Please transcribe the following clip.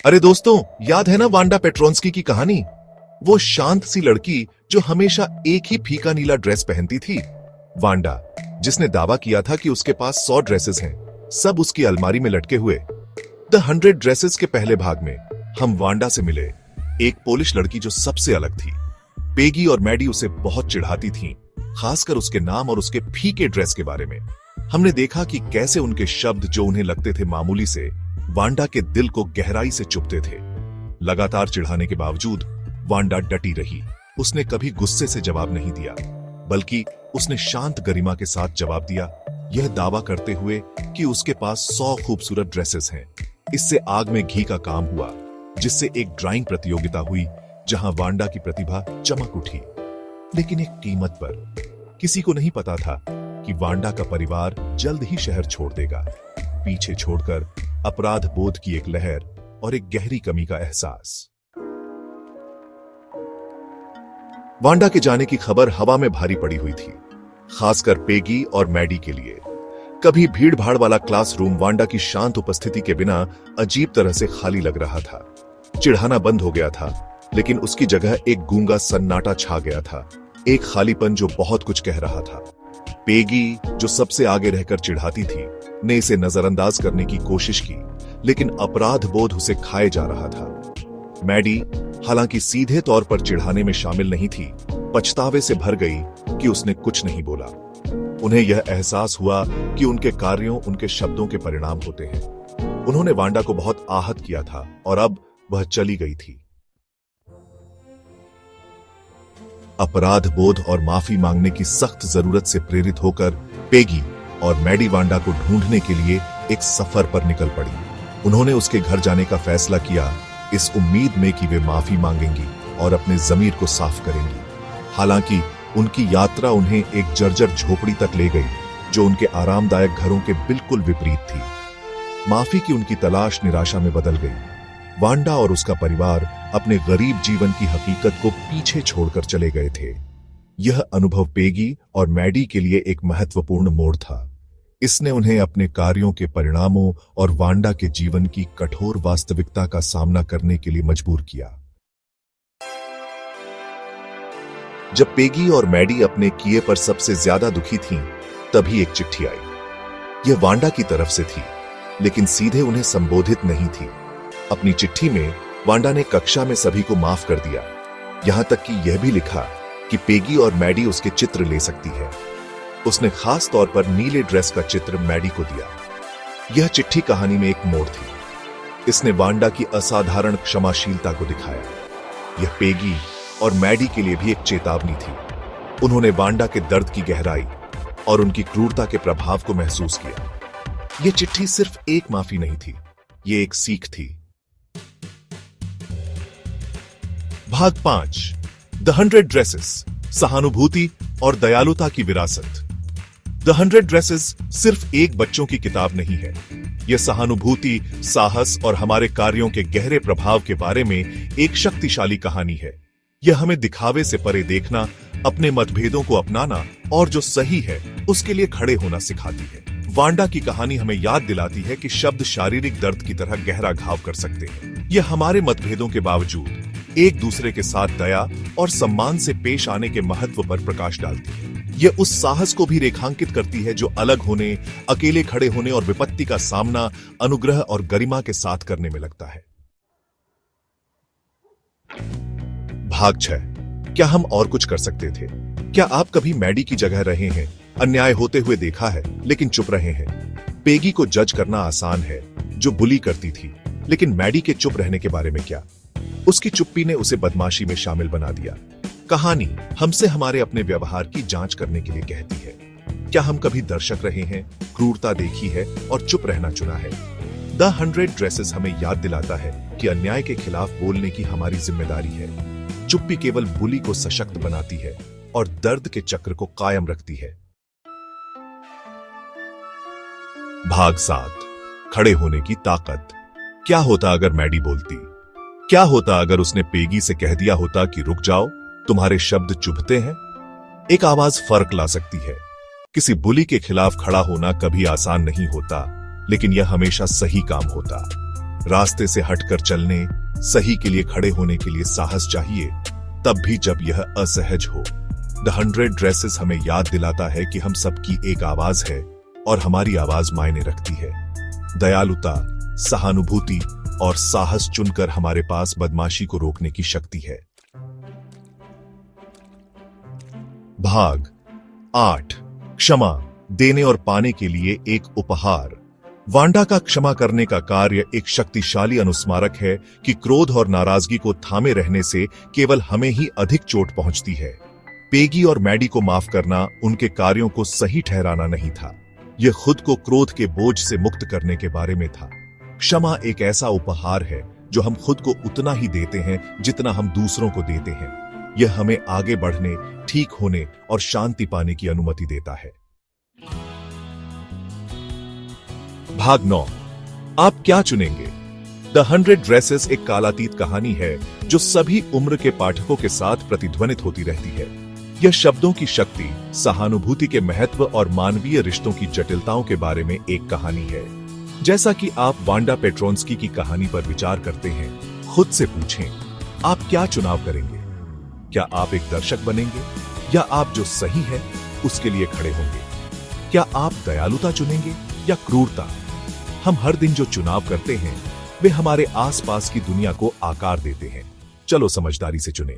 अरे दोस्तों, याद है ना वांडा पेट्रोंस्की की कहानी? वो शांत सी लड़की जो हमेशा एक ही फीका नीला ड्रेस पहनती थी। वांडा, जिसने दावा किया था कि उसके पास 100 ड्रेसेस हैं, सब उसकी अलमारी में लटके हुए। द 100 ड्रेसेस के पहले भाग में हम वांडा से मिले, एक पोलिश लड़की जो सबसे अलग थी। पेगी और मैडी उसे बहुत चिढ़ाती थीं, खासकर उसके नाम और उसके फीके ड्रेस के बारे में। हमने देखा कि कैसे उनके शब्द जो उन्हें लगते थे मामूली से, वांडा के दिल को गहराई से चुभते थे। लगातार चिढ़ाने के बावजूद वांडा डटी रही। उसने कभी गुस्से से जवाब नहीं दिया, बल्कि उसने शांत गरिमा के साथ जवाब दिया, यह दावा करते हुए कि उसके पास 100 खूबसूरत ड्रेसेस हैं। इससे आग में घी का काम हुआ, जिससे एक ड्राइंग प्रतियोगिता हुई जहां वांडा की प्रतिभा चमक उठी, लेकिन एक कीमत पर। किसी को नहीं पता था कि वांडा का परिवार जल्द ही शहर छोड़ देगा, पीछे छोड़कर अपराध बोध की एक लहर और एक गहरी कमी का एहसास। वांडा के जाने की खबर हवा में भारी पड़ी हुई थी, खासकर पेगी और मैडी के लिए। कभी भीड़ भाड़ वाला क्लासरूम वांडा की शांत उपस्थिति के बिना अजीब तरह से खाली लग रहा था। चिढ़ाना बंद हो गया था, लेकिन उसकी जगह एक गूंगा सन्नाटा छा गया था, एक खालीपन जो बहुत कुछ कह रहा था। पेगी, जो सबसे आगे रहकर चिढ़ाती थी, ने इसे नजरअंदाज करने की कोशिश की, लेकिन अपराध बोध उसे खाए जा रहा था। मैडी, हालांकि सीधे तौर पर चिढ़ाने में शामिल नहीं थी, पछतावे से भर गई कि उसने कुछ नहीं बोला। उन्हें यह एहसास हुआ कि उनके कार्यों उनके शब्दों के परिणाम होते हैं। उन्होंने वांडा को बहुत आहत किया था और अब वह चली गई थी। अपराध बोध और माफी मांगने की सख्त जरूरत से प्रेरित होकर पेगी और मैडी वांडा को ढूंढने के लिए एक सफर पर निकल पड़ी। उन्होंने उसके घर जाने का फैसला किया, इस उम्मीद में कि वे माफी मांगेंगी और अपने जमीर को साफ करेंगी। हालांकि उनकी यात्रा उन्हें एक जर्जर झोपड़ी तक ले गई, जो उनके आरामदायक घरों के बिल्कुल विपरीत थी। माफी की उनकी तलाश निराशा में बदल गई। वांडा और उसका परिवार अपने गरीब जीवन की हकीकत को पीछे छोड़कर चले गए थे। यह अनुभव पेगी और मैडी के लिए एक महत्वपूर्ण मोड़ था। इसने उन्हें अपने कार्यों के परिणामों और वांडा के जीवन की कठोर वास्तविकता का सामना करने के लिए मजबूर किया। जब पेगी और मैडी अपने किए पर सबसे ज्यादा दुखी थीं, तभी एक चिट्ठी आई। यह वांडा की तरफ से थी, लेकिन सीधे उन्हें संबोधित नहीं थी। अपनी चिट्ठी में वांडा ने कक्षा में सभी को माफ कर दिया, यहां तक कि यह भी लिखा कि पेगी और मैडी उसके चित्र ले सकती है। उसने खास तौर पर नीले ड्रेस का चित्र मैडी को दिया। यह चिट्ठी कहानी में एक मोड़ थी। इसने वांडा की असाधारण क्षमाशीलता को दिखाया। यह पेगी और मैडी के लिए भी एक चेतावनी थी। उन्होंने वांडा के दर्द की गहराई और उनकी क्रूरता के प्रभाव को महसूस किया। यह चिट्ठी सिर्फ एक माफी नहीं थी, यह एक सीख थी। भाग 5, द 100 ड्रेसेस, सहानुभूति और दयालुता की विरासत। द 100 ड्रेसेस सिर्फ एक बच्चों की किताब नहीं है। यह सहानुभूति, साहस और हमारे कार्यों के गहरे प्रभाव के बारे में एक शक्तिशाली कहानी है। यह हमें दिखावे से परे देखना, अपने मतभेदों को अपनाना और जो सही है उसके लिए खड़े होना सिखाती है। वांडा की कहानी हमें याद दिलाती है कि शब्द शारीरिक दर्द की तरह गहरा घाव कर सकते हैं। यह हमारे मतभेदों के बावजूद एक दूसरे के साथ दया और सम्मान से पेश आने के महत्व पर प्रकाश डालती है। यह उस साहस को भी रेखांकित करती है जो अलग होने, अकेले खड़े होने और विपत्ति का सामना अनुग्रह और गरिमा के साथ करने में लगता है। भाग 6, क्या हम और कुछ कर सकते थे? क्या आप कभी मैडी की जगह रहे हैं, अन्याय होते हुए देखा है लेकिन चुप रहे हैं? पेगी को जज करना आसान है, जो बुली करती थी, लेकिन मैडी के चुप रहने के बारे में क्या? उसकी चुप्पी ने उसे बदमाशी में शामिल बना दिया। कहानी हमसे हमारे अपने व्यवहार की जांच करने के लिए कहती है। क्या हम कभी दर्शक रहे हैं, क्रूरता देखी है और चुप रहना चुना है? द 100 ड्रेसेस हमें याद दिलाता है कि अन्याय के खिलाफ बोलने की हमारी जिम्मेदारी है। चुप्पी केवल बुली को सशक्त बनाती है और दर्द के चक्र को कायम रखती है। भाग 7, खड़े होने की ताकत। क्या होता अगर मैडी बोलती? क्या होता अगर उसने पेगी से कह दिया होता कि रुक जाओ, तुम्हारे शब्द चुभते हैं? एक आवाज फर्क ला सकती है। किसी बुली के खिलाफ खड़ा होना कभी आसान नहीं होता, लेकिन यह हमेशा सही काम होता। रास्ते से हटकर चलने, सही के लिए खड़े होने के लिए साहस चाहिए, तब भी जब यह असहज हो। द 100 ड्रेसेस हमें याद दिलाता है कि हम सबकी एक आवाज है और हमारी आवाज मायने रखती है। दयालुता, सहानुभूति और साहस चुनकर हमारे पास बदमाशी को रोकने की शक्ति है। भाग 8, क्षमा देने और पाने के लिए एक उपहार। वांडा का क्षमा करने का कार्य एक शक्तिशाली अनुस्मारक है कि क्रोध और नाराजगी को थामे रहने से केवल हमें ही अधिक चोट पहुंचती है। पेगी और मैडी को माफ करना उनके कार्यों को सही ठहराना नहीं था, यह खुद को क्रोध के बोझ से मुक्त करने के बारे में था। क्षमा एक ऐसा उपहार है जो हम खुद को उतना ही देते हैं जितना हम दूसरों को देते हैं। यह हमें आगे बढ़ने, ठीक होने और शांति पाने की अनुमति देता है। भाग 9, आप क्या चुनेंगे? द 100 ड्रेसेस एक कालातीत कहानी है जो सभी उम्र के पाठकों के साथ प्रतिध्वनित होती रहती है। यह शब्दों की शक्ति, सहानुभूति के महत्व और मानवीय रिश्तों की जटिलताओं के बारे में एक कहानी है। जैसा कि आप वांडा पेट्रोन्स्की की कहानी पर विचार करते हैं, खुद से पूछें, आप क्या चुनाव करेंगे? क्या आप एक दर्शक बनेंगे या आप जो सही है उसके लिए खड़े होंगे? क्या आप दयालुता चुनेंगे या क्रूरता? हम हर दिन जो चुनाव करते हैं वे हमारे आसपास की दुनिया को आकार देते हैं। चलो समझदारी से चुनें।